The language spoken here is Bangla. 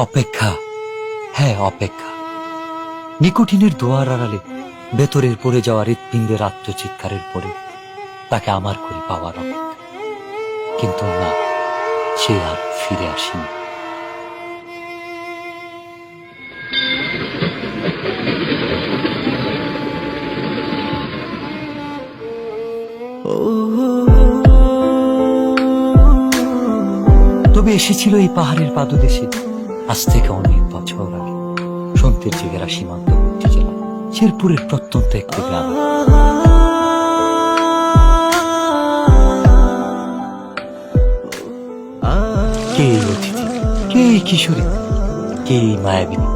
অপেক্ষা, হ্যাঁ অপেক্ষা। নিকোটিনের দোয়ার আড়ালে ভেতরের পড়ে যাওয়া হৃৎপিণ্ডের আত্মচিৎকারের পরে তাকে আমার করে পাওয়ার অপেক্ষা। কিন্তু না, সে আর ফিরে আসেনি। তবে এসেছিল এই পাহাড়ের পাদদেশে আজ থেকে অনেক বছর আগে, সন্তের জেগেরা সীমান্তবর্তী জেলা শেরপুরের প্রত্যন্ত একটি গ্রাম। কে এই অতিথি, কে এই কিশোরী, কে এই মায়াবিনী?